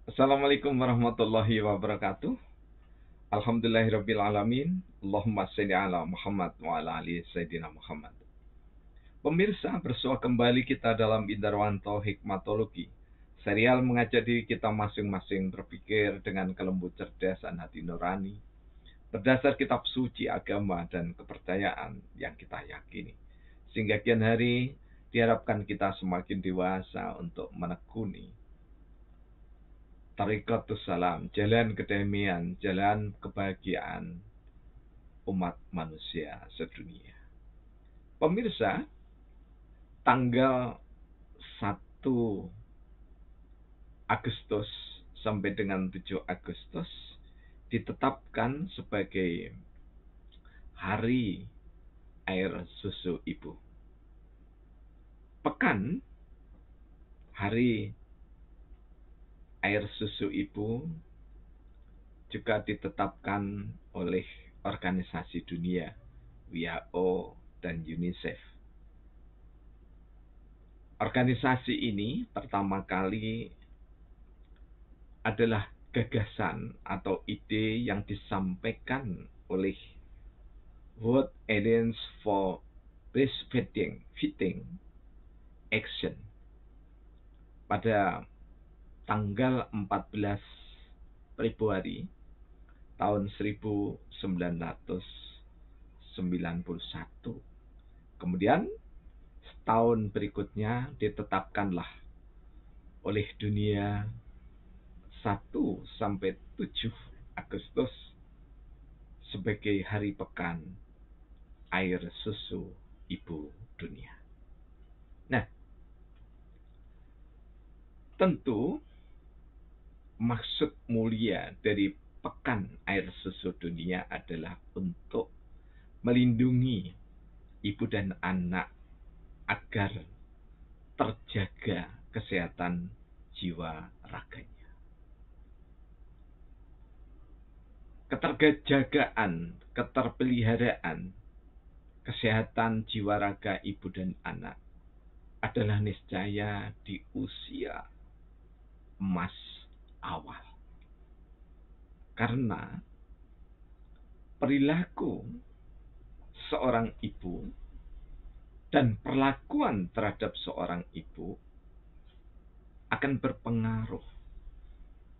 Assalamualaikum warahmatullahi wabarakatuh. Alhamdulillahirabbil alamin. Allahumma shalli ala Muhammad wa ala ali sayyidina Muhammad. Pemirsa, bersua kembali kita dalam Indarwanto Hikmatologi. Serial mengajak diri kita masing-masing berpikir dengan kelembut cerdasan hati nurani berdasar kitab suci agama dan kepercayaan yang kita yakini. Sehingga kian hari diharapkan kita semakin dewasa untuk menekuni Tariqatus Salam, jalan kedamaian, jalan kebahagiaan umat manusia sedunia. Pemirsa, tanggal 1 Agustus sampai dengan 7 Agustus ditetapkan sebagai Hari Air Susu Ibu. Pekan Hari Air Susu Ibu juga ditetapkan oleh organisasi dunia, WHO dan UNICEF. Organisasi ini pertama kali adalah gagasan atau ide yang disampaikan oleh World Alliance for Breastfeeding Action pada tanggal 14 Februari tahun 1991. Kemudian setahun berikutnya ditetapkanlah oleh dunia 1 sampai 7 Agustus sebagai Hari Pekan Air Susu Ibu Dunia. Nah, tentu maksud mulia dari Pekan Air Susu Dunia adalah untuk melindungi ibu dan anak agar terjaga kesehatan jiwa raganya. Keterjagaan, keterpeliharaan kesehatan jiwa raga ibu dan anak adalah niscaya di usia emas awal. Karena perilaku seorang ibu dan perlakuan terhadap seorang ibu akan berpengaruh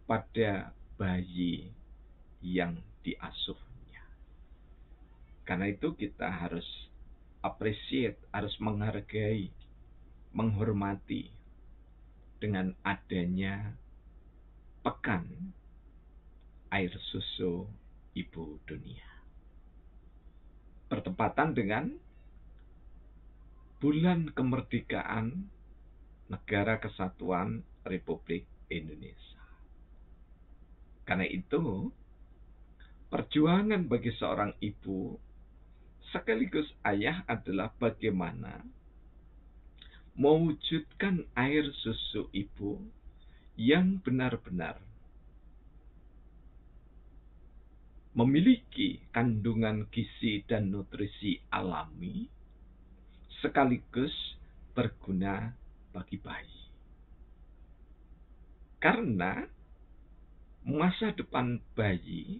pada bayi yang diasuhnya. Karena itu kita harus appreciate, harus menghargai, menghormati dengan adanya Pekan Air Susu Ibu Dunia. Bertepatan dengan Bulan Kemerdekaan Negara Kesatuan Republik Indonesia. Karena itu, perjuangan bagi seorang ibu sekaligus ayah adalah bagaimana mewujudkan air susu ibu yang benar-benar memiliki kandungan gizi dan nutrisi alami sekaligus berguna bagi bayi. Karena masa depan bayi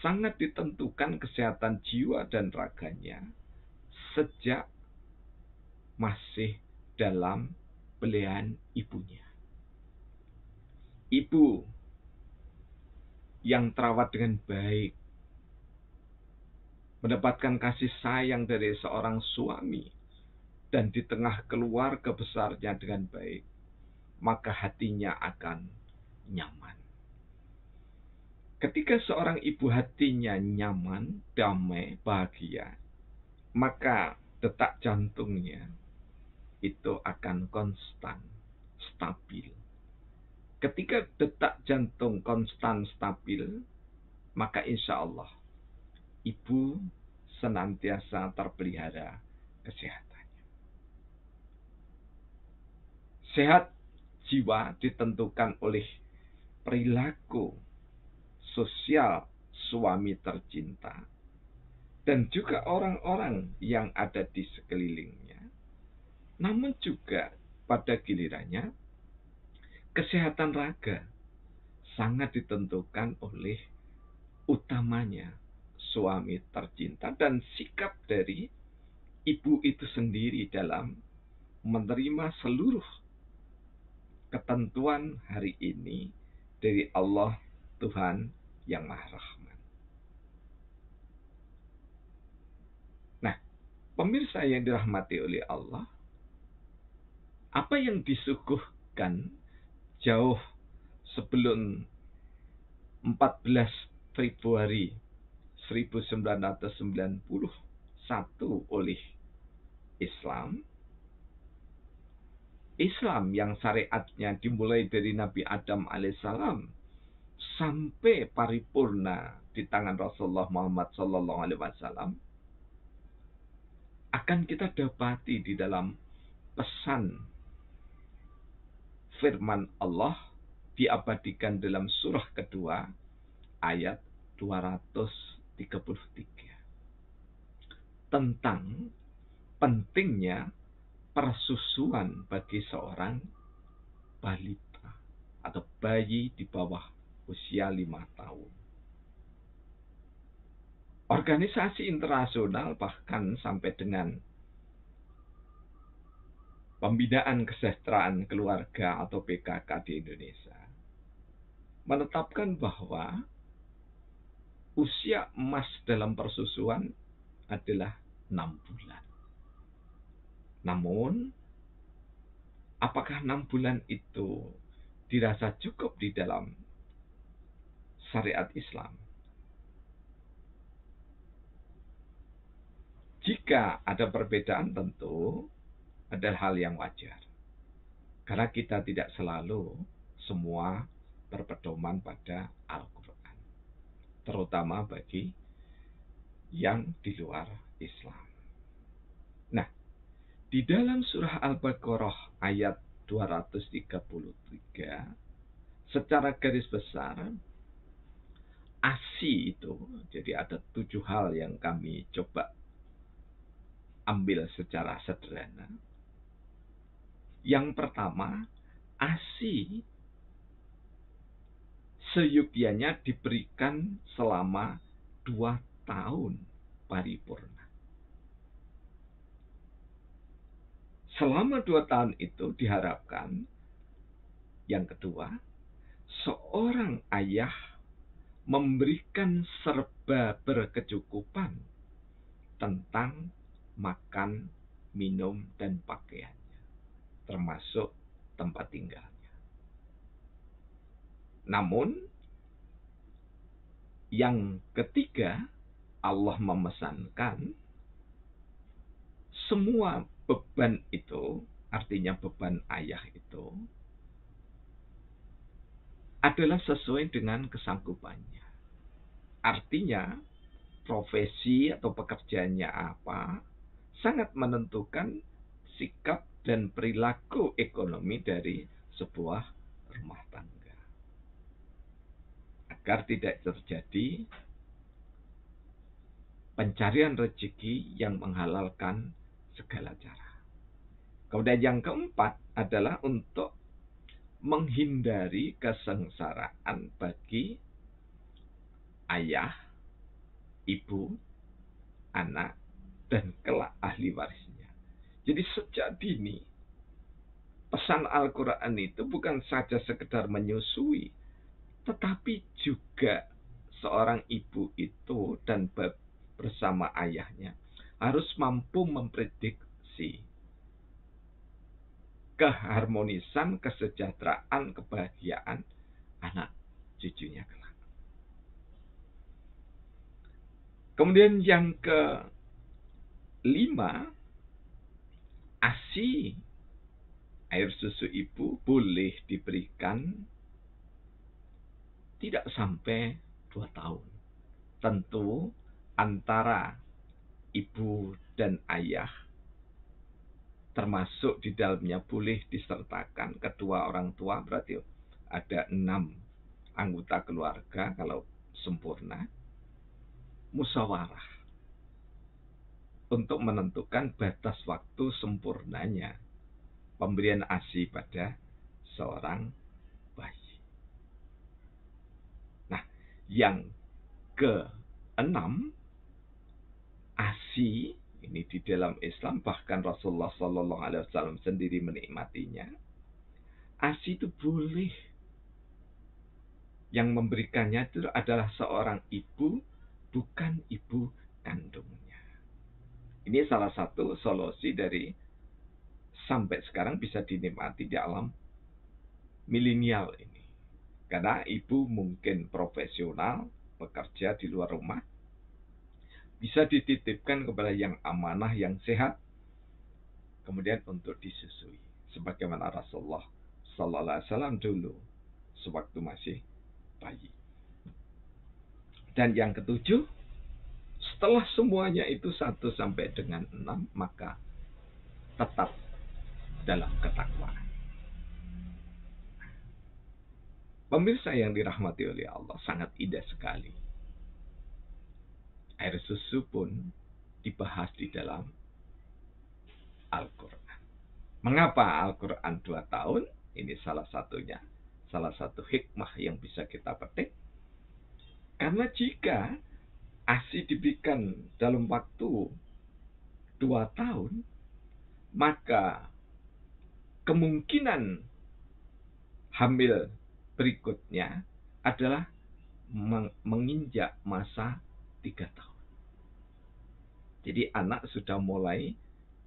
sangat ditentukan kesehatan jiwa dan raganya sejak masih dalam belian ibunya. Ibu yang terawat dengan baik, mendapatkan kasih sayang dari seorang suami, dan di tengah keluarga besarnya dengan baik, maka hatinya akan nyaman. Ketika seorang ibu hatinya nyaman, damai, bahagia, maka detak jantungnya itu akan konstan, stabil. Ketika detak jantung konstan, stabil, maka insya Allah ibu senantiasa terpelihara kesehatannya. Sehat jiwa ditentukan oleh perilaku sosial suami tercinta dan juga orang-orang yang ada di sekelilingnya. Namun juga pada gilirannya kesehatan raga sangat ditentukan oleh utamanya suami tercinta dan sikap dari ibu itu sendiri dalam menerima seluruh ketentuan hari ini dari Allah Tuhan yang Maha Rahman. Nah, pemirsa yang dirahmati oleh Allah, apa yang disuguhkan jauh sebelum 14 Februari 1991 oleh Islam yang syariatnya dimulai dari Nabi Adam alaihissalam sampai paripurna di tangan Rasulullah Muhammad sallallahu alaihi wasallam, akan kita dapati di dalam pesan firman Allah diabadikan dalam surah kedua ayat 233 tentang pentingnya persusuan bagi seorang balita atau bayi di bawah usia 5 tahun. Organisasi internasional bahkan sampai dengan Pembinaan Kesejahteraan Keluarga atau PKK di Indonesia menetapkan bahwa usia emas dalam persusuan adalah 6 bulan. Namun, apakah 6 bulan itu dirasa cukup di dalam syariat Islam? Jika ada perbedaan tentu adalah hal yang wajar. Karena kita tidak selalu semua berpedoman pada Al-Quran. Terutama bagi yang di luar Islam. Nah, di dalam surah Al-Baqarah ayat 233, secara garis besar, ASI itu, jadi ada 7 hal yang kami coba ambil secara sederhana. Yang pertama, ASI seyogyanya diberikan selama 2 tahun paripurna. Selama 2 tahun itu diharapkan, yang kedua, seorang ayah memberikan serba berkecukupan tentang makan, minum, dan pakaiannya, termasuk tempat tinggalnya. Namun, yang ketiga, Allah memesankan semua beban itu, artinya beban ayah itu, adalah sesuai dengan kesanggupannya. Artinya, profesi atau pekerjaannya apa, sangat menentukan sikap dan perilaku ekonomi dari sebuah rumah tangga. Agar tidak terjadi pencarian rezeki yang menghalalkan segala cara. Kemudian yang keempat adalah untuk menghindari kesengsaraan bagi ayah, ibu, anak, dan kelak ahli warisnya. Jadi sejak dini, pesan Al-Quran itu bukan saja sekedar menyusui, tetapi juga seorang ibu itu dan bersama ayahnya harus mampu memprediksi keharmonisan, kesejahteraan, kebahagiaan anak cucunya kelak. Kemudian yang kelima, ASI air susu ibu boleh diberikan tidak sampai 2 tahun. Tentu antara ibu dan ayah termasuk di dalamnya boleh disertakan kedua orang tua, berarti ada 6 anggota keluarga kalau sempurna, musyawarah untuk menentukan batas waktu sempurnanya pemberian ASI pada seorang bayi. Yang keenam, ASI ini di dalam Islam bahkan Rasulullah Shallallahu Alaihi Wasallam sendiri menikmatinya. ASI itu boleh, yang memberikannya itu adalah seorang ibu, bukan ibu kandungnya. Ini salah satu solusi dari sampai sekarang bisa dinikmati di alam milenial ini. Karena ibu mungkin profesional, bekerja di luar rumah, bisa dititipkan kepada yang amanah, yang sehat, kemudian untuk disusui. Sebagaimana Rasulullah Sallallahu Alaihi Wasallam dulu, sewaktu masih bayi. Dan yang ketujuh, setelah semuanya itu 1 sampai dengan 6, maka tetap dalam ketakwaan. Pemirsa yang dirahmati oleh Allah, sangat indah sekali. Air susu pun dibahas di dalam Al-Quran. Mengapa Al-Quran 2 tahun? Ini salah satunya. Salah satu hikmah yang bisa kita petik. Karena jika ASI diberikan dalam waktu 2 tahun, maka kemungkinan hamil berikutnya adalah menginjak masa 3 tahun. Jadi anak sudah mulai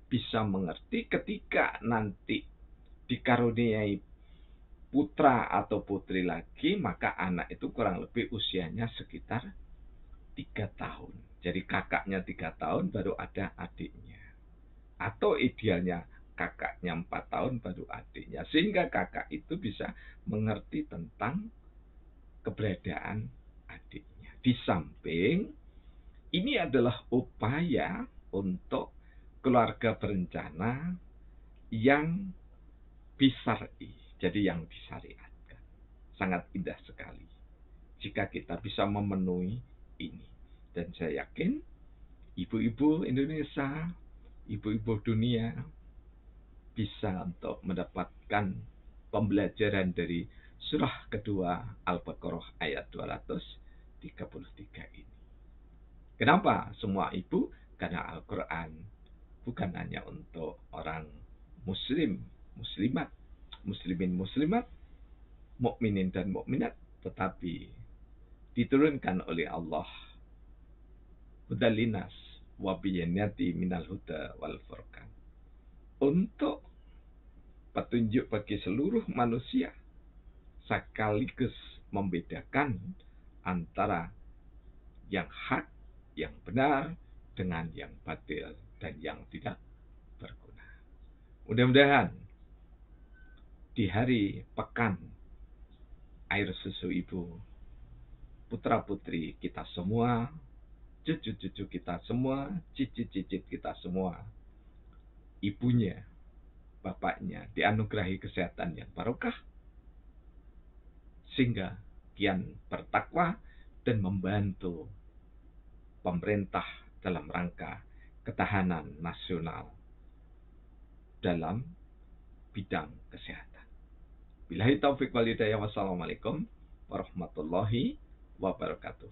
bisa mengerti ketika nanti dikaruniai putra atau putri lagi, maka anak itu kurang lebih usianya sekitar 3 tahun. Jadi kakaknya 3 tahun baru ada adiknya. Atau idealnya kakaknya 4 tahun baru adiknya. Sehingga kakak itu bisa mengerti tentang keberadaan adiknya. Di samping ini adalah upaya untuk keluarga berencana yang bisyar'i, jadi yang disyariatkan. Sangat indah sekali jika kita bisa memenuhi ini. Dan saya yakin ibu-ibu Indonesia, ibu-ibu dunia bisa untuk mendapatkan pembelajaran dari surah kedua Al-Baqarah ayat 233 ini. Kenapa semua ibu? Karena Al-Quran bukan hanya untuk orang muslim, muslimat, muslimin, muslimat, mukminin dan mukminat, tetapi diturunkan oleh Allah hudalinas wabiyanati minal huda wal furqan, untuk petunjuk bagi seluruh manusia, sekaligus membedakan antara yang hak, yang benar, dengan yang batil dan yang tidak berguna. Mudah-mudahan di hari pekan air susu ibu, putra-putri kita semua, cucu-cucu kita semua, cicit-cicit kita semua, ibunya, bapaknya dianugerahi kesehatan yang barokah, sehingga kian bertakwa dan membantu pemerintah dalam rangka ketahanan nasional dalam bidang kesehatan. Billahi taufik wal hidayah. Wassalamualaikum warahmatullahi wabarakatuh.